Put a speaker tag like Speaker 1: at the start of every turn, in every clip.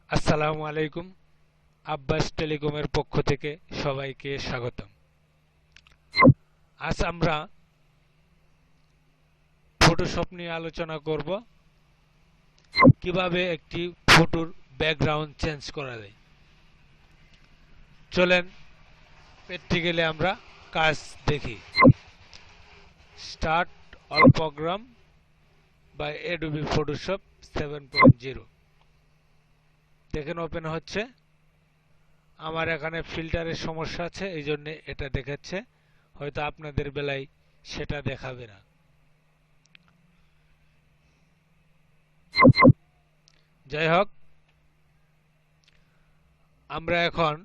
Speaker 1: আসসালামু আলাইকুম। আব্বাস টেলিকমের পক্ষ থেকে সবাইকে স্বাগতম। আজ আমরা ফটোশপ নিয়ে আলোচনা করব, কিভাবে একটি ফটোর ব্যাকগ্রাউন্ড চেঞ্জ করা যায়। চলেন প্র্যাকটিক্যালি আমরা কাজ দেখি। Start all program by Adobe Photoshop 7.0। দেখেন ওপেন হচ্ছে। আমার এখানে ফিল্টারের সমস্যা আছে, এই জন্য এটা দেখাচ্ছে, হয়তো আপনাদের বেলায় সেটা দেখাবে না। যাই হোক, আমরা এখন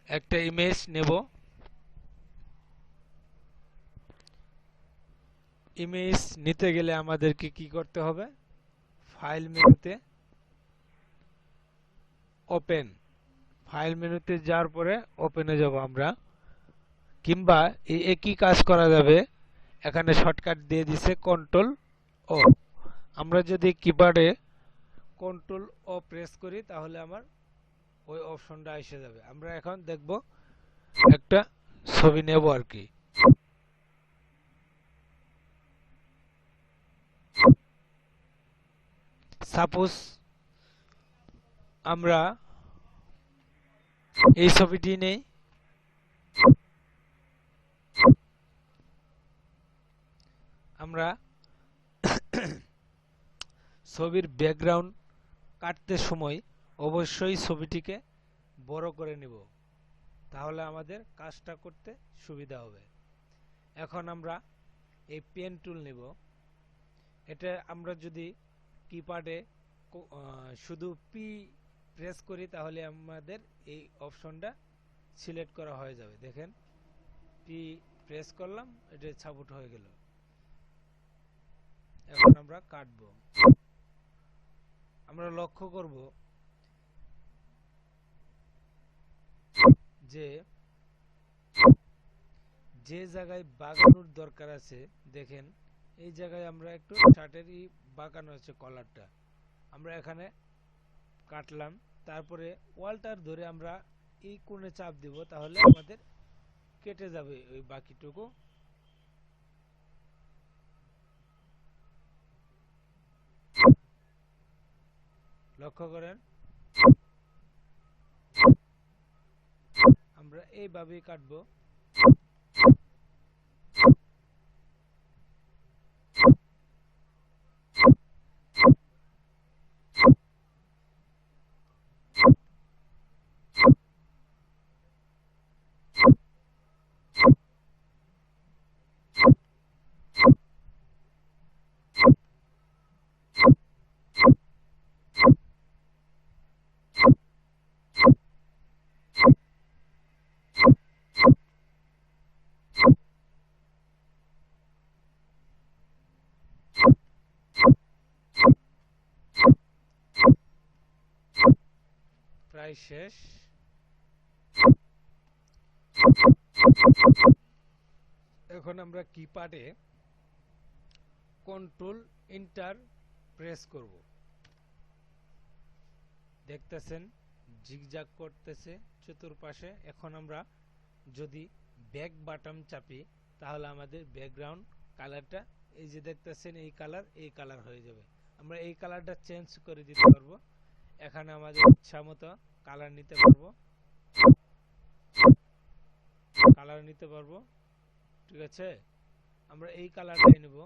Speaker 1: একটা ইমেজ নেব। ইমেজ নিতে গেলে আমাদেরকে কি করতে হবে? ফাইল মেনুতে ওপেন, ফাইল মেনুতে যাওয়ার পরে ওপেনে যাব আমরা, কিংবা এই একই কাজ করা যাবে। এখানে শর্টকাট দিয়ে দিছে কন্ট্রোল ও। আমরা যদি কিবোর্ডে কন্ট্রোল ও প্রেস করি তাহলে আমার ওই অপশনটা এসে যাবে। আমরা এখন দেখব একটা ছবি নেব আর কি। সাপোজ আমরা এই ছবিটি নেই। আমরা ছবির ব্যাকগ্রাউন্ড কাটতে সময় অবশ্যই ছবিটিকে বড় করে নিব, তাহলে আমাদের কাজটা করতে সুবিধা হবে। এখন আমরা এই পেন টুল নেব। এটা আমরা যদি কিপ্যাডে শুধু পি প্রেস করি তাহলে আমাদের এই অপশনটা সিলেক্ট করা হয়ে যাবে। দেখেন, পি প্রেস করলাম, এটা সাপোর্ট হয়ে গেল। এখন আমরা কাটবো। আমরা লক্ষ্য করব যে যে জায়গায় বাগানোর দরকার আছে, দেখেন এই জায়গায় আমরা একটু শার্টেরই বাঁকানো আছে কলারটা, আমরা এখানে কাটলাম। তারপরে ওয়ালটার ধরে আমরা এই কোণে চাপ দিব, তাহলে আমাদের কেটে যাবে ওই বাকিটুকু। লক্ষ্য করেন, আমরা এইভাবেই কাটবো। প্রায় শেষ। এখন আমরা কিপ্যাডে কন্ট্রোল এন্টার প্রেস করব। দেখতেছেন জিগজাগ করতেছে চতুর্পাশে। এখন আমরা যদি ব্যাক বাটন চাপি তাহলে আমাদের ব্যাকগ্রাউন্ড কালারটা, এই যে দেখতেছেন এই কালার হয়ে যাবে। আমরা এই কালারটা চেঞ্জ করে দিতে পারবো। এখানে আমাদের ইচ্ছা মতো কালার নিতে পারবো। ঠিক আছে, আমরা এই কালারটাই নেব,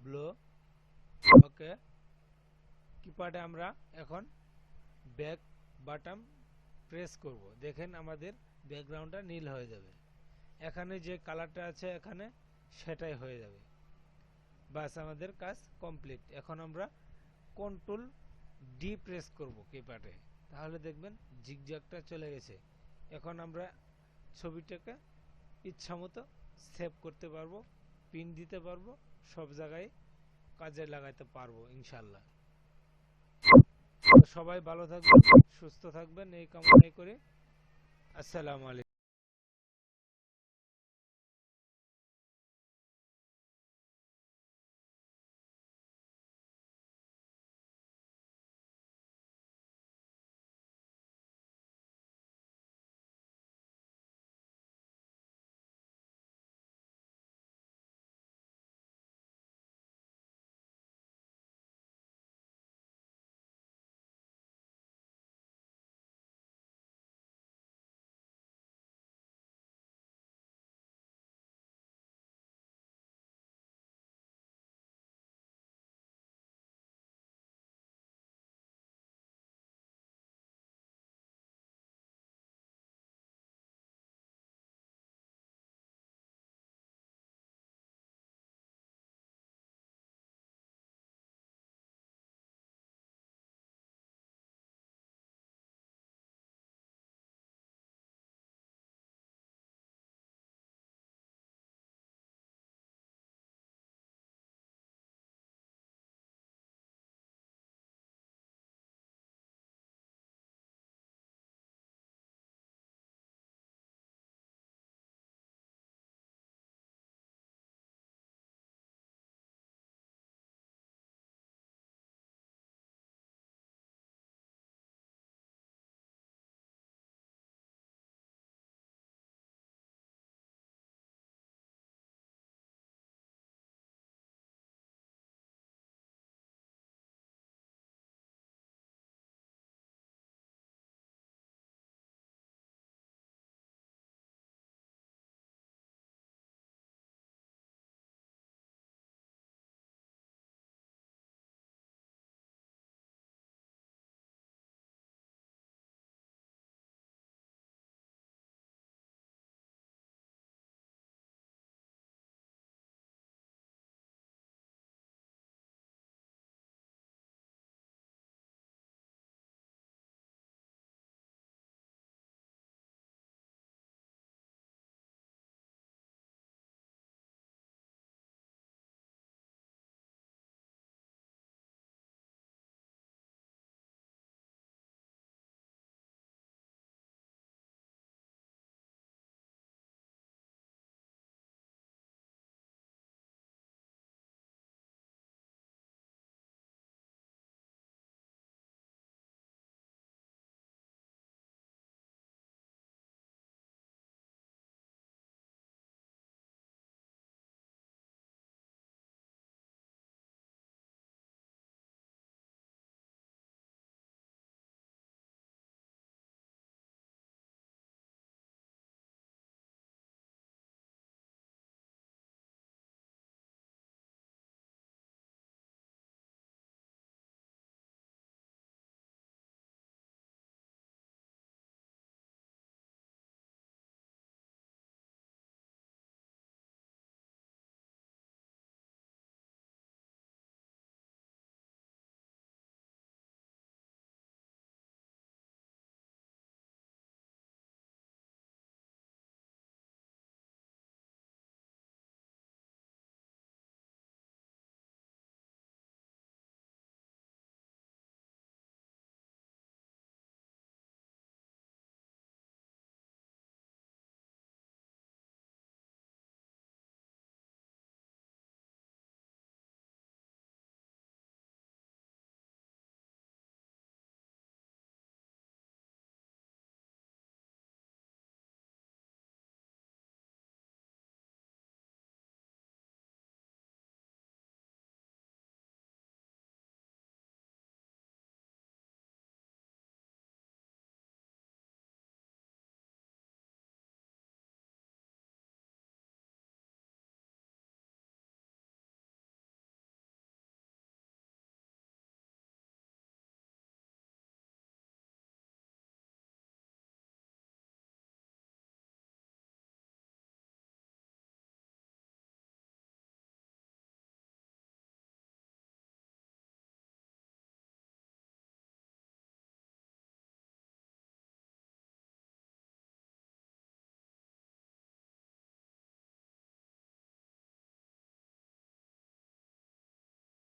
Speaker 1: ব্লু। ওকে, কিপ্যাডে আমরা এখন ব্যাক বাটন প্রেস করব। দেখেন আমাদের ব্যাকগ্রাউন্ডটা নীল হয়ে যাবে। এখানে যে কালারটা আছে এখানে সেটাই হয়ে যাবে। বাস, আমাদের কাজ কমপ্লিট। এখন আমরা কন্ট্রোল ডি প্রেস করব কিপ্যাডে, তাহলে দেখবেন জিগজ্যাগটা চলে গেছে। এখন আমরা ছবিটাকে ইচ্ছামতো সেভ করতে পারবো, পিন দিতে পারবো, সব জায়গায় কাজে লাগাতে পারবো ইনশাল্লাহ। সবাই ভালো থাকবেন, সুস্থ থাকবেন, এই কামনাই করি। আসসালামু আলাইকুম।